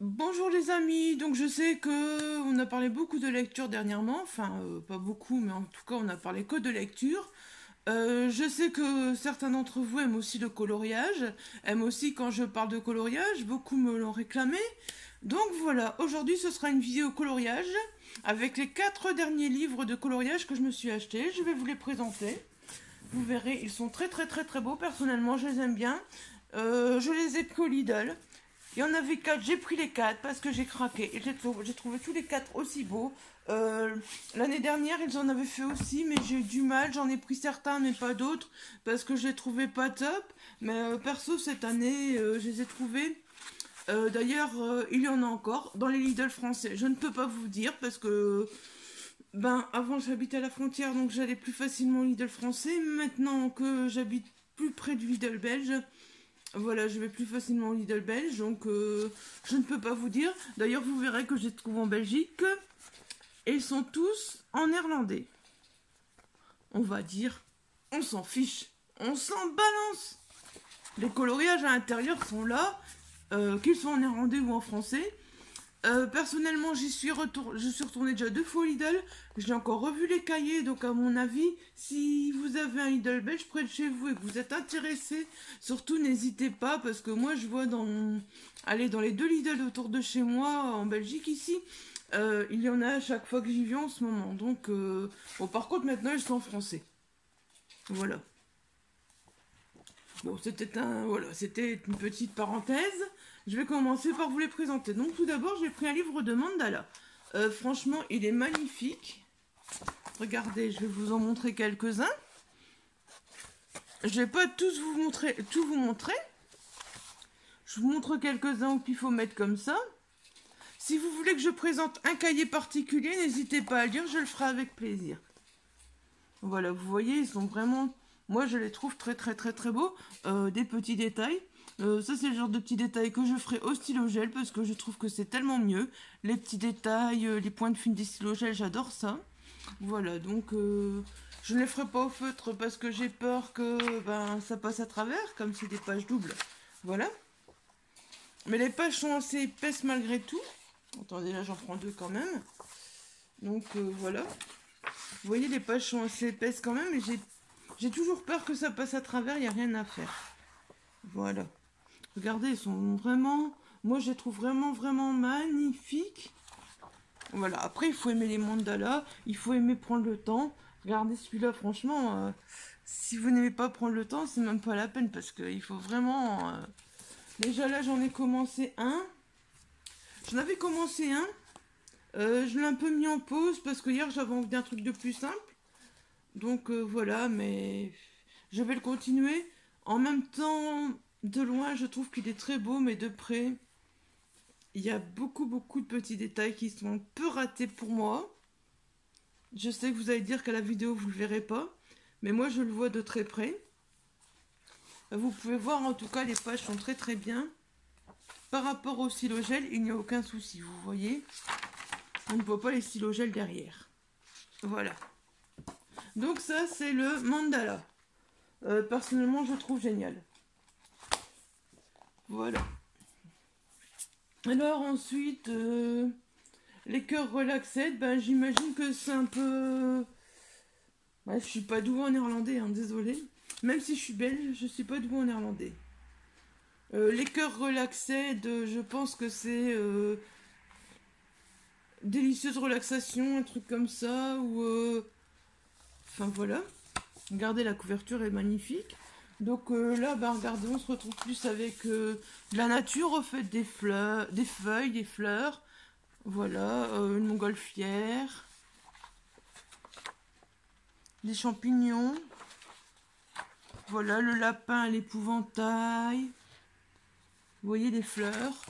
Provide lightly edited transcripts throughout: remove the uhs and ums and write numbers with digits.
Bonjour les amis, donc je sais que on a parlé beaucoup de lecture dernièrement, enfin pas beaucoup, mais en tout cas on a parlé que de lecture. Je sais que certains d'entre vous aiment aussi le coloriage, aiment aussi quand je parle de coloriage, beaucoup me l'ont réclamé. Donc voilà, aujourd'hui ce sera une vidéo coloriage avec les 4 derniers livres de coloriage que je me suis achetés. Je vais vous les présenter. Vous verrez, ils sont très très très très beaux, personnellement je les aime bien. Je les ai pris au Lidl. Il y en avait 4, j'ai pris les 4 parce que j'ai craqué. J'ai trouvé tous les 4 aussi beaux. L'année dernière, ils en avaient fait aussi, mais j'ai eu du mal. J'en ai pris certains, mais pas d'autres, parce que je les trouvais pas top. Mais perso, cette année, je les ai trouvés. D'ailleurs, il y en a encore dans les Lidl français. Je ne peux pas vous dire, parce que avant, j'habitais à la frontière, donc j'allais plus facilement au Lidl français. Maintenant que j'habite plus près du Lidl belge, voilà, je vais plus facilement au Lidl belge, donc je ne peux pas vous dire. D'ailleurs, vous verrez que je les trouve en Belgique. Et ils sont tous en néerlandais. On va dire, on s'en fiche, on s'en balance. Les coloriages à l'intérieur sont là, qu'ils soient en néerlandais ou en français. Personnellement, je suis retournée déjà 2 fois au Lidl. J'ai encore revu les cahiers, donc à mon avis, si vous avez un Lidl belge près de chez vous et que vous êtes intéressé, surtout n'hésitez pas, parce que moi je vois dans les 2 Lidl autour de chez moi, en Belgique ici, il y en a à chaque fois que j'y vais en ce moment. Donc, bon, par contre maintenant ils sont en français. Voilà. Bon, c'était une petite parenthèse. Je vais commencer par vous les présenter. Donc tout d'abord, j'ai pris un livre de mandala. Franchement, il est magnifique. Regardez, je vais vous en montrer quelques-uns. Je vais pas tous vous montrer, tout vous montrer. Je vous montre quelques-uns au pifomètre comme ça. Si vous voulez que je présente un cahier particulier, n'hésitez pas à le dire, je le ferai avec plaisir. Voilà, vous voyez, ils sont vraiment... Moi, je les trouve très très très très beaux. Des petits détails. Ça, c'est le genre de petits détails que je ferai au stylo gel parce que je trouve que c'est tellement mieux. Les petits détails, les points de fine des stylos gel, j'adore ça. Voilà, donc je ne les ferai pas au feutre parce que j'ai peur que ça passe à travers, comme c'est des pages doubles. Voilà. Mais les pages sont assez épaisses malgré tout. Attendez, là j'en prends 2 quand même. Donc voilà. Vous voyez, les pages sont assez épaisses quand même, mais j'ai toujours peur que ça passe à travers, il n'y a rien à faire. Voilà. Regardez, ils sont vraiment... Moi, je les trouve vraiment, vraiment magnifiques. Voilà. Après, il faut aimer les mandalas. Il faut aimer prendre le temps. Regardez celui-là, franchement, si vous n'aimez pas prendre le temps, c'est même pas la peine parce qu'il faut vraiment... Déjà, là, j'en ai commencé un. J'en avais commencé un. Je l'ai un peu mis en pause parce que hier, j'avais envie d'un truc de plus simple. Donc, voilà, mais je vais le continuer. En même temps... De loin, je trouve qu'il est très beau, mais de près, il y a beaucoup, beaucoup de petits détails qui sont un peu ratés pour moi. Je sais que vous allez dire qu'à la vidéo, vous ne le verrez pas, mais moi, je le vois de très près. Vous pouvez voir, en tout cas, les pages sont très, très bien. Par rapport au stylo gel, il n'y a aucun souci, vous voyez. On ne voit pas les stylos gel derrière. Voilà. Donc ça, c'est le mandala. Personnellement, je trouve génial. Voilà. Alors ensuite, les cœurs relaxés, j'imagine que c'est un peu... Ouais, je suis pas douée en néerlandais, hein, désolé. Même si je suis belge, je suis pas douée en néerlandais. Les cœurs relaxés, je pense que c'est délicieuse relaxation, un truc comme ça, ou... Enfin voilà. Regardez, la couverture est magnifique. Donc là, regardez, on se retrouve plus avec de la nature, au fait, des fleurs, des feuilles, des fleurs. Voilà, une montgolfière. Des champignons. Voilà, le lapin, l'épouvantail. Vous voyez, des fleurs.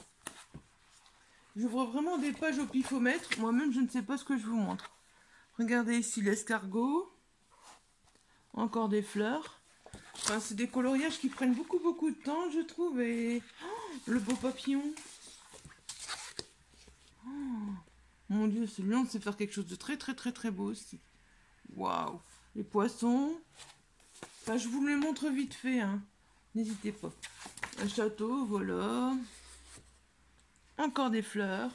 J'ouvre vraiment des pages au pifomètre. Moi-même, je ne sais pas ce que je vous montre. Regardez ici l'escargot. Encore des fleurs. Enfin, c'est des coloriages qui prennent beaucoup, beaucoup de temps, je trouve. Et le beau papillon. Oh, mon Dieu, celui-là, on sait faire quelque chose de très, très, très, très beau aussi. Waouh. Les poissons. Enfin, je vous les montre vite fait, hein. N'hésitez pas. Un château, voilà. Encore des fleurs.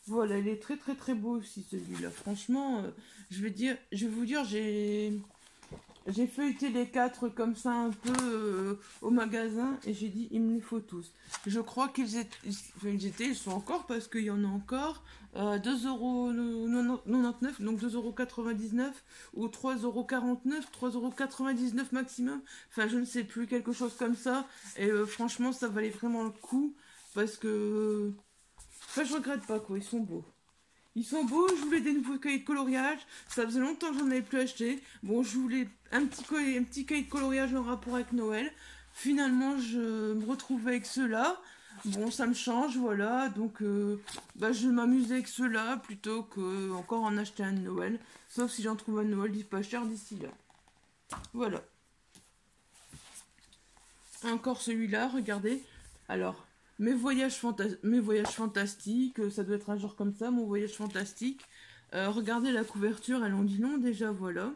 Voilà, il est très très très beau aussi celui-là. Franchement, je vais vous dire, j'ai feuilleté les 4 comme ça un peu au magasin et j'ai dit il me les faut tous. Je crois ils sont encore parce qu'il y en a encore 2,99 €, donc 2,99 € ou 3,49 €, 3,99 € maximum. Enfin, je ne sais plus, quelque chose comme ça. Et franchement, ça valait vraiment le coup parce que... Enfin, je regrette pas quoi, ils sont beaux. Ils sont beaux, je voulais des nouveaux cahiers de coloriage. Ça faisait longtemps que j'en avais plus acheté. Bon, je voulais un petit cahier de coloriage en rapport avec Noël. Finalement, je me retrouve avec ceux-là. Bon, ça me change, voilà. Donc, je m'amuse avec ceux-là plutôt que encore en acheter un de Noël. Sauf si j'en trouve un de Noël pas cher d'ici là. Voilà. Encore celui-là, regardez. Alors, mes voyages fantastiques, ça doit être un genre comme ça, mon voyage fantastique. Regardez la couverture, elle en dit long déjà, voilà.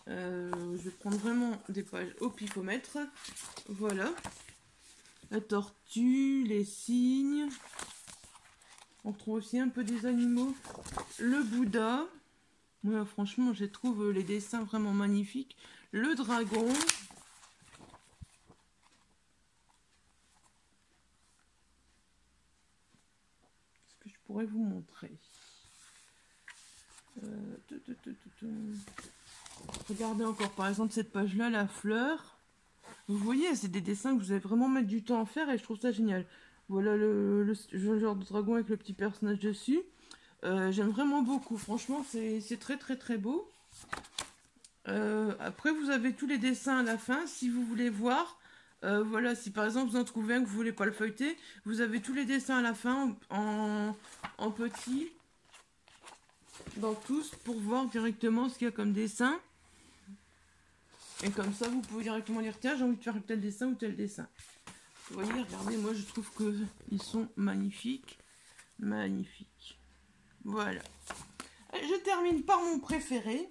Je vais prendre vraiment des pages au pifomètre. Voilà. La tortue, les cygnes. On trouve aussi un peu des animaux. Le Bouddha. Moi, franchement, je trouve les dessins vraiment magnifiques. Le dragon. Je pourrais vous montrer. Regardez encore par exemple cette page là, la fleur. Vous voyez, c'est des dessins que vous allez vraiment mettre du temps à faire et je trouve ça génial. Voilà le genre de dragon avec le petit personnage dessus. J'aime vraiment beaucoup, franchement c'est très très très beau. Après vous avez tous les dessins à la fin si vous voulez voir. Voilà, si par exemple vous en trouvez un que vous voulez pas le feuilleter, vous avez tous les dessins à la fin en petit, dans tous, pour voir directement ce qu'il y a comme dessin. Et comme ça, vous pouvez directement dire, tiens, j'ai envie de faire tel dessin ou tel dessin. Vous voyez, regardez, moi je trouve qu'ils sont magnifiques. Magnifiques. Voilà. Je termine par mon préféré.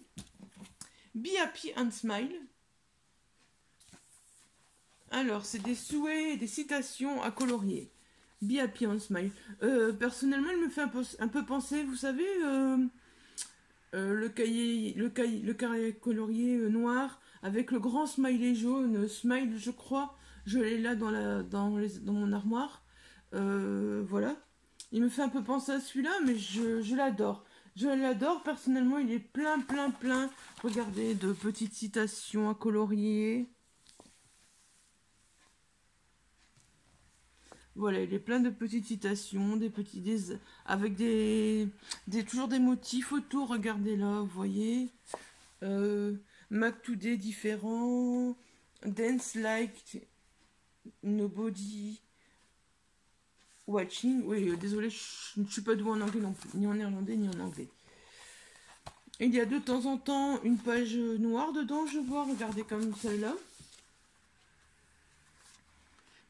Be Happy and Smile. Alors, c'est des souhaits et des citations à colorier. Be Happy and Smile. Personnellement, il me fait un peu penser, vous savez, le carré colorier noir avec le grand smiley jaune. Smile, je crois. Je l'ai là dans mon armoire. Voilà. Il me fait un peu penser à celui-là, mais je l'adore. Je l'adore, personnellement, il est plein. Regardez, de petites citations à colorier. Voilà, il est plein de petites citations, avec toujours des motifs autour. Regardez là, vous voyez. Mac Today différents. Dance like nobody watching. Oui, désolé, je ne suis pas douée en anglais non plus, ni en néerlandais ni en anglais. Il y a de temps en temps une page noire dedans, je vois. Regardez comme celle-là.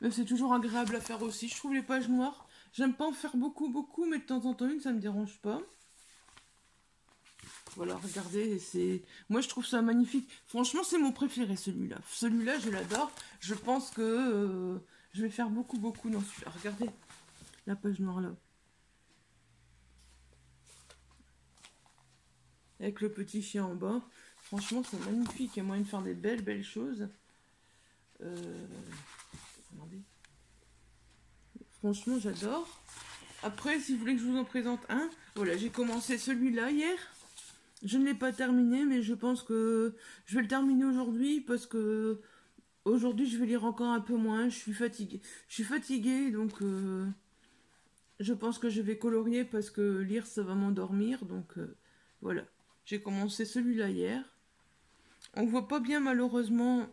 Mais c'est toujours agréable à faire aussi. Je trouve les pages noires. J'aime pas en faire beaucoup, mais de temps en temps une, ça me dérange pas. Voilà, regardez, moi je trouve ça magnifique. Franchement, c'est mon préféré celui-là. Celui-là, je l'adore. Je pense que je vais faire beaucoup dans celui-là. Regardez la page noire là. Avec le petit chien en bas. Franchement, c'est magnifique. Il y a moyen de faire des belles choses. Franchement, j'adore. Après, si vous voulez que je vous en présente un, voilà, j'ai commencé celui-là hier. Je ne l'ai pas terminé, mais je pense que je vais le terminer aujourd'hui parce que aujourd'hui, je vais lire encore un peu moins. Je suis fatiguée, donc je pense que je vais colorier parce que lire, ça va m'endormir. Donc voilà, j'ai commencé celui-là hier. On voit pas bien malheureusement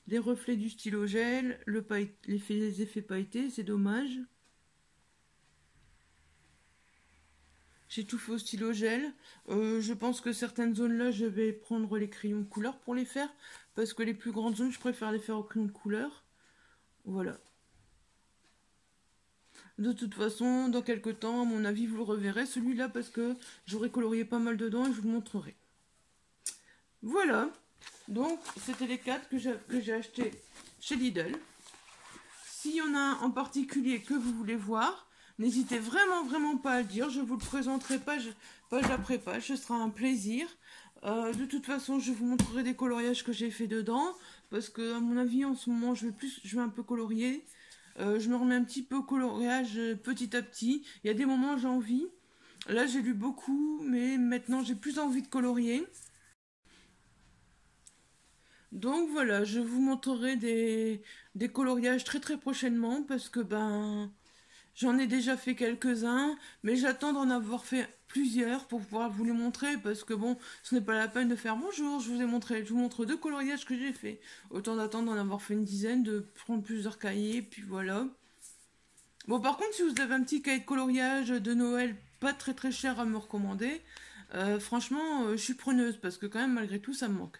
les reflets du stylo gel, les effets pailletés, c'est dommage. J'ai tout fait au stylo gel. Je pense que certaines zones là, je vais prendre les crayons de couleur pour les faire. Parce que les plus grandes zones, je préfère les faire au crayon de couleur. Voilà. De toute façon, dans quelques temps, à mon avis, vous le reverrez celui-là parce que j'aurai colorié pas mal dedans et je vous le montrerai. Voilà. Donc, c'était les 4 que j'ai achetés chez Lidl. S'il y en a un en particulier que vous voulez voir, n'hésitez vraiment pas à le dire. Je vous le présenterai page après page. Ce sera un plaisir. De toute façon, je vous montrerai des coloriages que j'ai fait dedans. Parce que, à mon avis, en ce moment, je vais un peu colorier. Je me remets un petit peu au coloriage petit à petit. Il y a des moments, j'ai envie. Là, j'ai lu beaucoup, mais maintenant, j'ai plus envie de colorier. Donc voilà, je vous montrerai des coloriages très prochainement parce que j'en ai déjà fait quelques-uns, mais j'attends d'en avoir fait plusieurs pour pouvoir vous les montrer parce que bon, ce n'est pas la peine de faire bonjour, je vous montre 2 coloriages que j'ai fait. Autant d'attendre d'en avoir fait une dizaine, de prendre plusieurs cahiers, puis voilà. Bon, par contre, si vous avez un petit cahier de coloriage de Noël pas très cher à me recommander, franchement, je suis preneuse parce que quand même, malgré tout, ça me manque.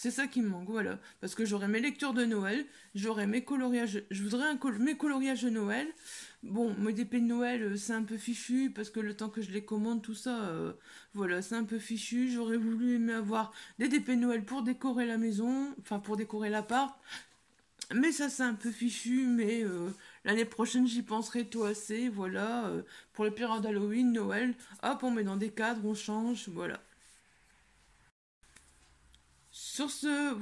C'est ça qui me manque, voilà. Parce que j'aurai mes lectures de Noël, j'aurai mes coloriages, je voudrais mes coloriages de Noël. Bon, mes DP de Noël, c'est un peu fichu, parce que le temps que je les commande, tout ça, voilà, c'est un peu fichu. J'aurais voulu aimer avoir des DP de Noël pour décorer la maison, enfin pour décorer l'appart. Mais ça, c'est un peu fichu, mais l'année prochaine, j'y penserai tout assez, voilà. Pour les périodes d'Halloween, Noël, hop, on met dans des cadres, on change, voilà. Sur ce,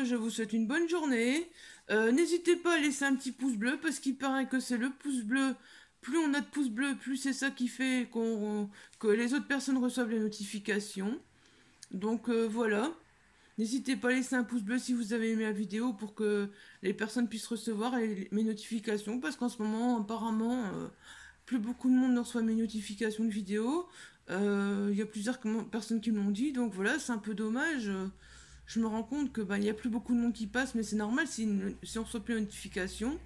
je vous souhaite une bonne journée. N'hésitez pas à laisser un petit pouce bleu parce qu'il paraît que c'est le pouce bleu. Plus on a de pouces bleus, plus c'est ça qui fait que les autres personnes reçoivent les notifications. Donc voilà. N'hésitez pas à laisser un pouce bleu si vous avez aimé la vidéo pour que les personnes puissent recevoir mes notifications. Parce qu'en ce moment, apparemment, plus beaucoup de monde ne reçoit mes notifications de vidéos. Il y a plusieurs personnes qui me l'ont dit. Donc voilà, c'est un peu dommage. Je me rends compte que il y a plus beaucoup de monde qui passe, mais c'est normal si on reçoit plus de notification.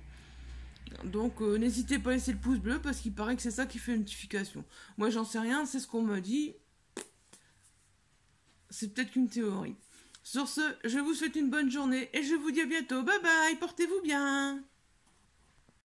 Donc n'hésitez pas à laisser le pouce bleu parce qu'il paraît que c'est ça qui fait une notification. Moi j'en sais rien, c'est ce qu'on m'a dit. C'est peut-être qu'une théorie. Sur ce, je vous souhaite une bonne journée et je vous dis à bientôt. Bye bye, portez-vous bien.